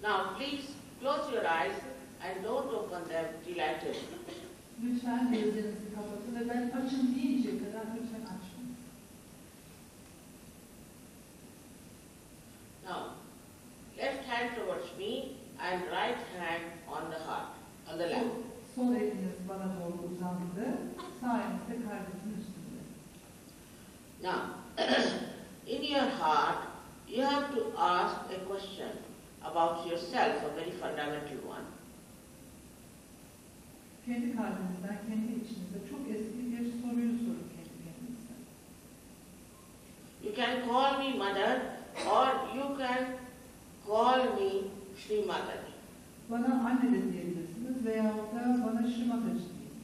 Now, please close your eyes and don't open them till I tell you. Lütfen gözlerinizi kapatın ve ben açın deyinceye kadar lütfen açmayın. Now, left hand towards me and right hand on the heart, on the lap. Sol eliniz bana doğru uzandı, sağ eliniz de kalbinizin üstünde. Now, in your heart, you have to ask a question about yourself, a very fundamental one. Kendi kalbinizden, kendi içinizde çok eski bir soruyu sorun kendinize. can call me mother or you can call me Shri Mataji. Bana anne de diyebilirsiniz veyahut da bana Shri Mataji deyin.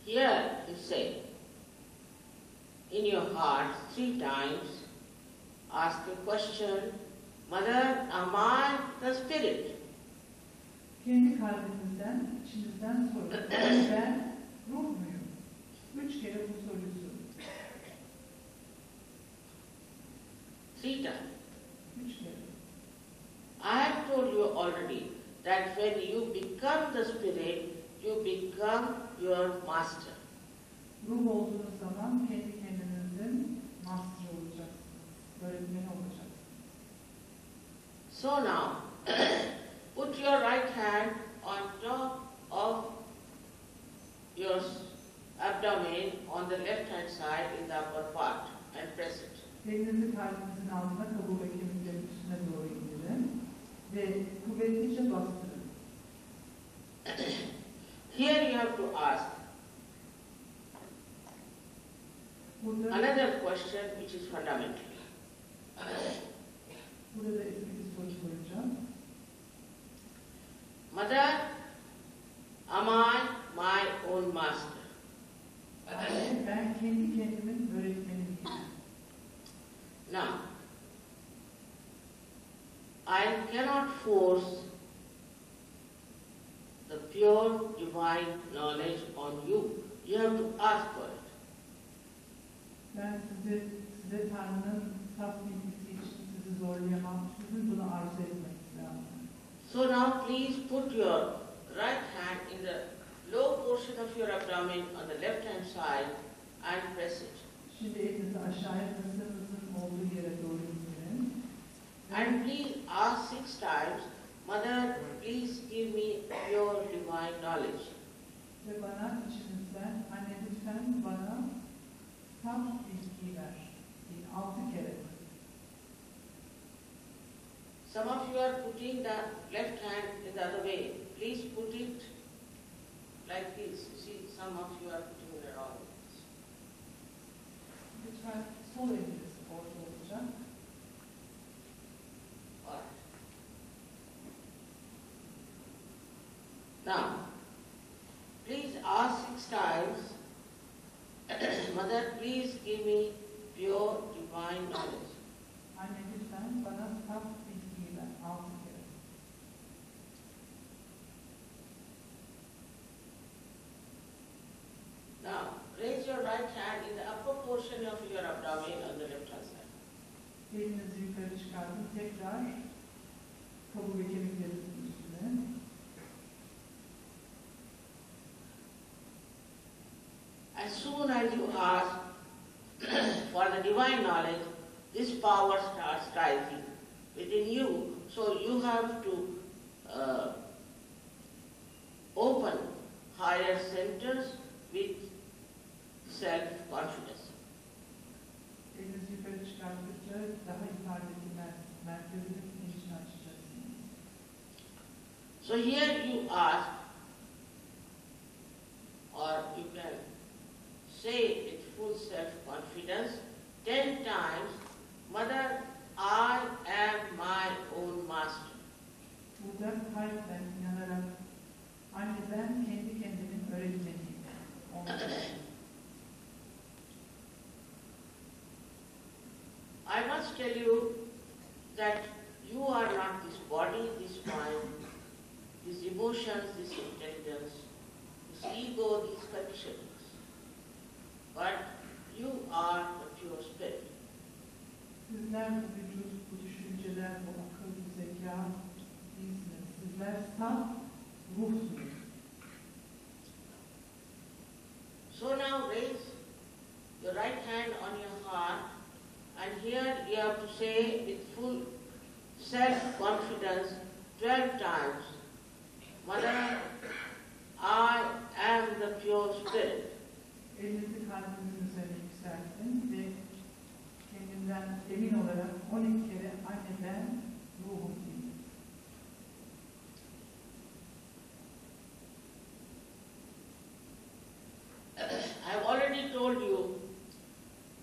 Here you say, in your heart 3 times, ask a question, Mother, am I the spirit? Kendi kalbinizden, içinizden sorun. Ben ruh muyum? 3 kere bu soruyu sorun. 3 times. 3 kere. I have told you already that when you become the spirit, you become your master. Ruh olduğunuz zaman kendi kendinizin master olacaksınız. Öğretmeni olacaksınız. So now, put your right hand on top of your abdomen on the left hand side in the upper part and press it. Elinizi kalbinizin altına, kaburga kemiklerinin üstüne doğru indirin ve kuvvetlice bastırın. Here you have to ask another question which is fundamental. Burada eski bir soru soracağım. Mother, am I my own master? Ben kendi kendimin öğretmeniyim. Now, I cannot force the pure divine knowledge on you. You have to ask for it. Ben size Tanrı'nın saf bilgisi için sizi zorlayamam. Sizin bunu arzu etmeniz lazım. So now please put your right hand in the low portion of your abdomen on the left hand side and press it. Şimdi elinizi aşağıya kaslarınızın olduğu yere doğru indirin. And please ask 6 times, Mother, please give me pure divine knowledge. Ve bana içinizden, anne lütfen bana saf bilgiyi ver. 6 kere. Some of you are putting the left hand in the other way. Please put it like this. See, some of you are putting it wrong. Lütfen sol eliniz orta olacak. Alright. Now, please ask 6 times, Mother, please give me pure divine knowledge. Anne lütfen bana saf bilgiyi ver. 6 kere. Now, raise your right hand in the upper portion of your abdomen on the left hand side. Elinizi yukarı çıkartın. Tekrar kaburga kemiklerinizin üstüne. As soon as you ask for the divine knowledge, this power starts rising within you. So you have to open higher centers with self-confidence. Elinizi yukarı çıkarttıkça daha yukarıdaki merkezin içini açacaksınız. So here you ask, or you can say with full self-confidence 10 times, Mother, I am my own master. Burada kalpten inanarak anne ben kendi kendimin öğretmeniyim. I must tell you that you are not this body, this mind, these emotions, this intelligence, this ego, these conditions, but you are the pure spirit. Sizler bu vücut, bu düşünceler, bu akıl, bu zeka değilsiniz. Sizler saf ruhsunuz. So now raise your right hand on your heart, and here you have to say with full self-confidence 12 times, Mother, I am the pure spirit. Elinizi kalbinizin üzerine yükseltin ve kendinden emin olarak 12 kere anne ben ruhum deyin. I have already told you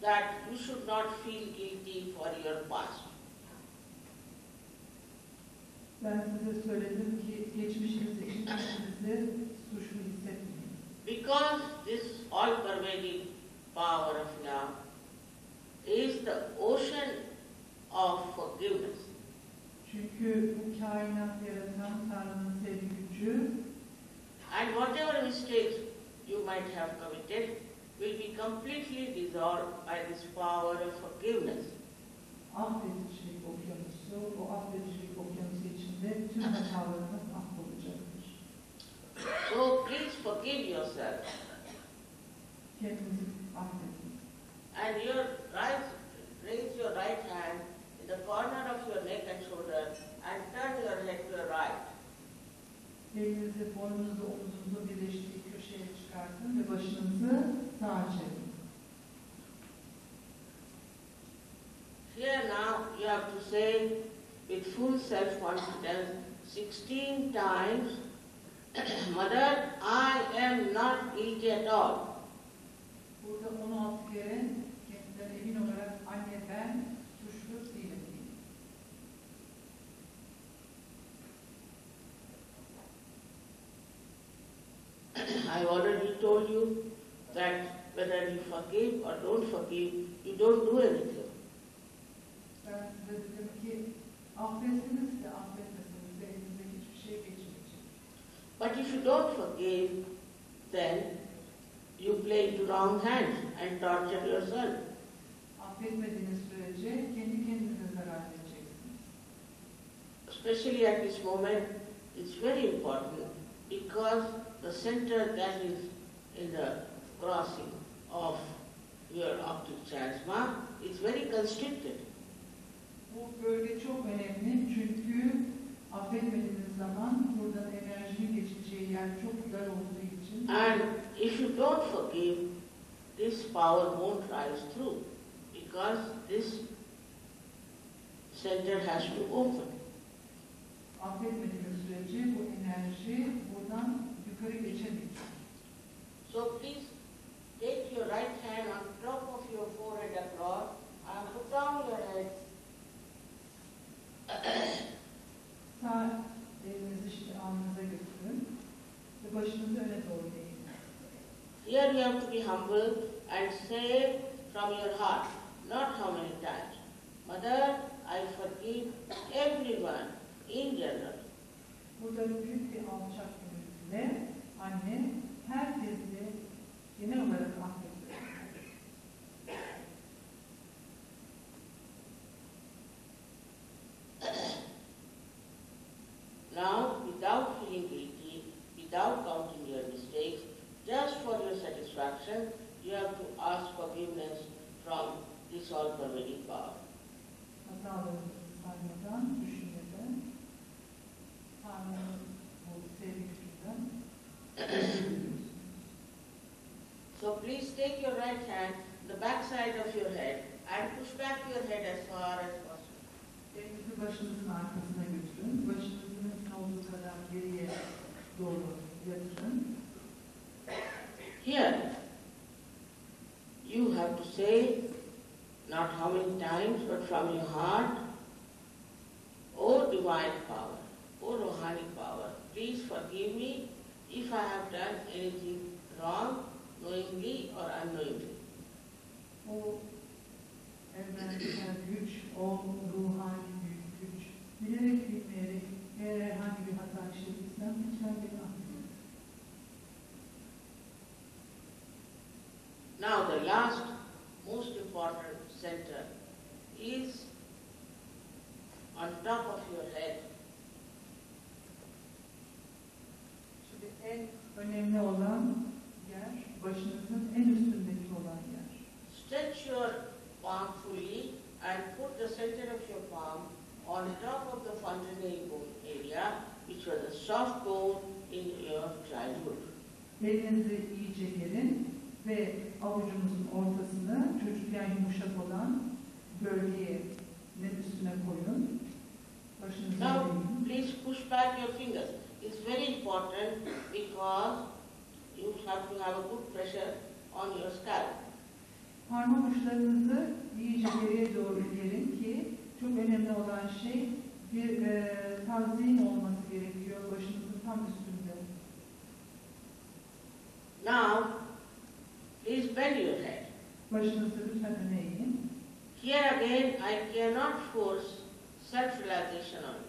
that that you should not feel guilty for your past. Ben size söyledim ki geçmişiniz için kendinizi suçlu hissetmeyin. Because this all-pervading power of love is the ocean of forgiveness. Çünkü bu kainat yaratan Tanrı'nın sevgi gücü And whatever mistakes you might have committed will be completely dissolved by this power of forgiveness. affedicilik okyanusu, o affedicilik okyanusu içinde tüm hatalarınız affolacaktır. So please forgive yourself. Kendinizi affedin. And raise your right hand in the corner of your neck and shoulder and turn your head to your right. Elinizi boynunuzla omuzunuzun birleştiği köşeye çıkartın ve başınızı sağa çevirin. Here now you have to say with full self-confidence 16 times, Mother, I am not guilty at all. Burada 16 kere kendilerine emin olarak anne ben suçlu değilim. I already told you that whether you forgive or don't forgive, you don't do anything. Ben size dedim ki affetsiniz de affetmesiniz de elinize hiçbir şey geçmeyecek. But if you don't forgive, then you play into wrong hands and torture yourself. Affetmediğiniz sürece kendi kendinize zarar vereceksiniz. Especially at this moment, it's very important because the center that is in the crossing of your optic chiasma is very constricted. Bu bölge çok önemli çünkü affetmediğiniz zaman buradan enerjinin geçeceği yer çok dar olduğu için And if you don't forgive, this power won't rise through because this center has to open. affetmediğiniz sürece bu enerji buradan yukarı geçemeyecek. So please take your right hand on top of your forehead across and put down your head. Sağ elinizi şimdi alnınıza götürün ve başınızı öne doğru eğin. Here you have to be humble and say from your heart, not how many times. Mother, I forgive everyone in general. Burada büyük bir alçak gönüllüyle anne herkesi genel olarak affediyor. Now, without feeling guilty, without counting your mistakes, just for your satisfaction, you have to ask forgiveness from this all-pervading power. Hatalarınızı saymadan, düşünmeden, Tanrı'nın bu sevgi gücünden özür So please take your right hand, the back side of your head, and push back your head as far as possible. Elinizi başınızın arkasına götürün. Başınızı mümkün olduğu kadar geriye doğru yatırın. Here, you have to say, not how many times, but from your heart, O divine power, O Rohani power, please forgive me if I have done anything wrong, knowingly or unknowingly. O evrensel güç, o ruhani büyük güç, bilerek bilmeyerek eğer herhangi bir hata işlediysem lütfen beni affedin. Now the last, most important center is on top of your head. Şimdi en önemli olan yer, başınızın en üstündeki olan yer. Stretch your palm fully and put the center of your palm on top of the fontanelle bone area, which was a soft bone in your childhood. Elinizi iyice gerin ve avucunuzun ortasını çocukken yumuşak olan bölgeye üstüne koyun. Başınızı Now, eğin. please push back your fingers. It's very important because you have to have a good pressure on your scalp. Parmak uçlarınızı iyice geriye doğru gerin ki çok önemli olan şey bir tazim olması gerekiyor başınızın tam üstünde. Now, please bend your head. Başınızı lütfen öne eğin. Here again, I cannot force self-realization on you.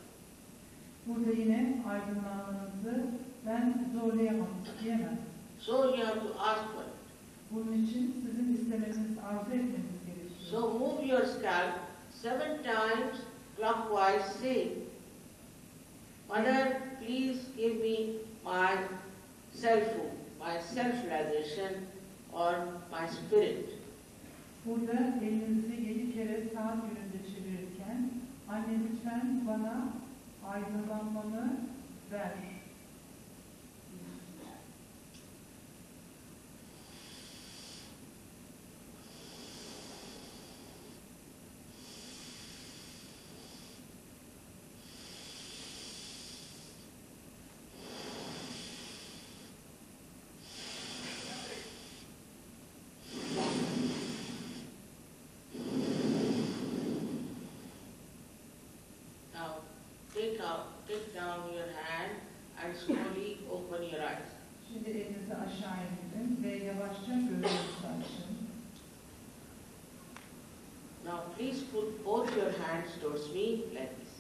Burada yine aydınlanmanızı ben zorlayamam, diyemem. So you have to ask for it. Bunun için sizin istemeniz, arzu etmeniz gerekiyor. So move your scalp 7 times clockwise, say, Mother, please give me my self-hood, my self-realization or my spirit. Burada elinizi 7 kere saat yönünde çevirirken, anne lütfen bana aydınlanmamı ver. Take down your hand and slowly open your eyes. Şimdi elinizi aşağı indirin ve yavaşça gözlerinizi açın. Now please put both your hands towards me like this.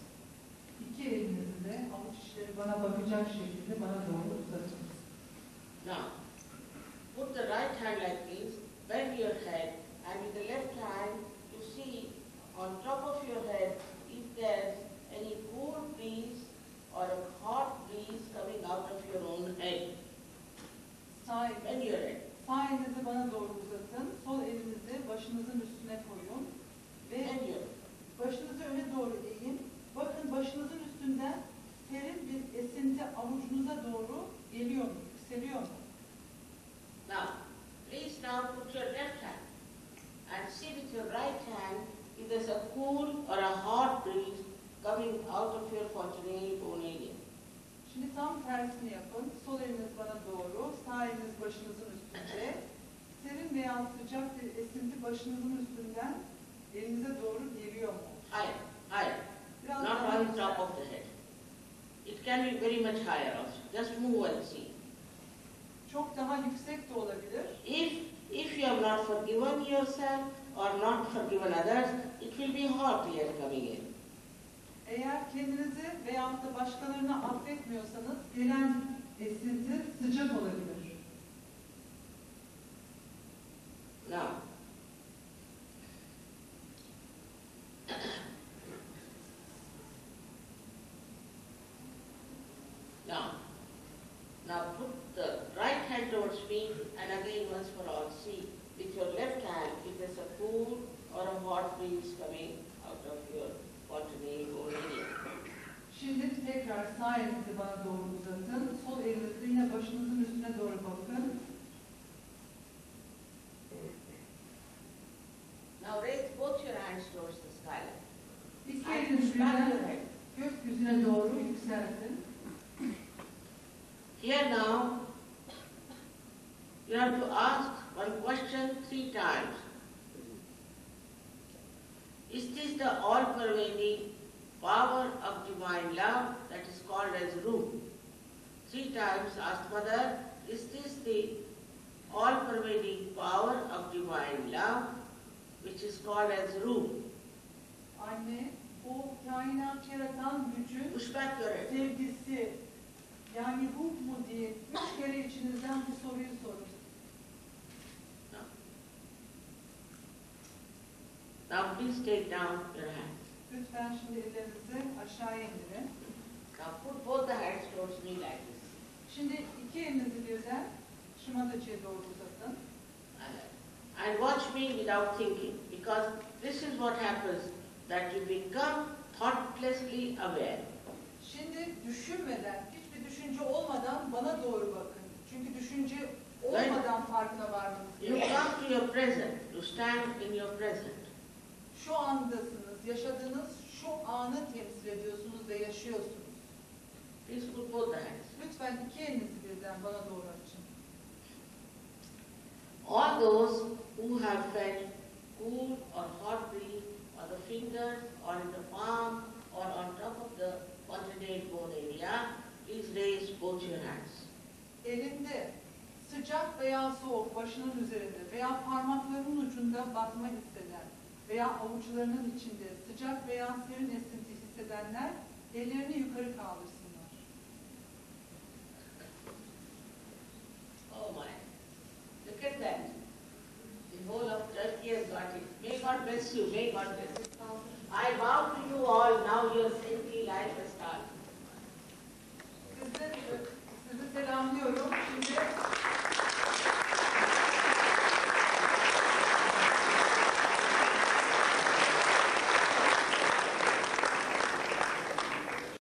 İki elinizi de avuç içleri bana bakacak şekilde bana doğru uzatın. Now, put the right hand like this, bend your head, and with the left hand you see on top of your head if there's any cool breeze or a hot breeze coming out of your own head. Bend your head. Sağ elinizi bana doğru uzatın, sol elinizi başınızın üstüne koyun ve başınızı öne doğru eğin. Bakın başınızın üstünden serin bir esinti avucunuza doğru geliyor mu, yükseliyor mu? Now, please now put your left hand and see with your right hand if there's a cool or a hot breeze coming out of your fontanelle bone area. Şimdi tam tersini yapın. Sol eliniz bana doğru, sağ eliniz başınızın üstünde. Serin veya sıcak bir esinti başınızın üstünden elinize doğru geliyor mu? Higher, higher. Biraz Not daha on yüksek. top of the head. It can be very much higher also. Just move and see. Çok daha yüksek de olabilir. If you have not forgiven yourself or not forgiven others, it will be hot air coming in. Eğer kendinizi veyahut da başkalarını affetmiyorsanız gelen esinti sıcak olabilir. Now, now put the right hand towards me and again once for all see with your left hand if there's a cool or a hot breeze coming out of your fontanelle bone area. Şimdi tekrar sağ elinizi bana doğru uzatın. Sol elinizle yine başınızın üstüne doğru bakın. Now raise both your hands towards the sky. İki elinizi birden gökyüzüne doğru yükseltin. Here now, you have to ask one question 3 times. Is this the all-pervading power of divine love that is called as root? 3 times ask Mother, is this the all-pervading power of divine love which is called as root? Anne, o kainat yaratan gücün Push back your head. sevgisi, yani ruh mu diye 3 kere içinizden bu soruyu sorun. Now please take down your hands. Lütfen şimdi ellerinizi aşağıya indirin. Now put both the hands towards me like this. Şimdi iki elinizi birden Shri Mataji'ye doğru uzatın. And watch me without thinking, because this is what happens, that you become thoughtlessly aware. Şimdi düşünmeden, hiçbir düşünce olmadan bana doğru bakın. Çünkü düşünce olmadan farkına varmanız You gerekiyor. come to your present, you stand in your present. Şu andasınız, yaşadığınız şu anı temsil ediyorsunuz ve yaşıyorsunuz. Please put both the hands. Lütfen iki elinizi birden bana doğru açın. All those who who have felt cool or hot relief on the fingers or in the palm or on top of the contended bone area, please raise both your hands. Elinde sıcak veya soğuk başının üzerinde veya parmaklarının ucunda batma hisseden veya avuçlarının içinde sıcak veya serin esinti hissedenler ellerini yukarı kaldırsınlar. Oh my, look at that. The whole of Turkey has got it. May God bless you, may God bless you. I vow to you all, now you are saying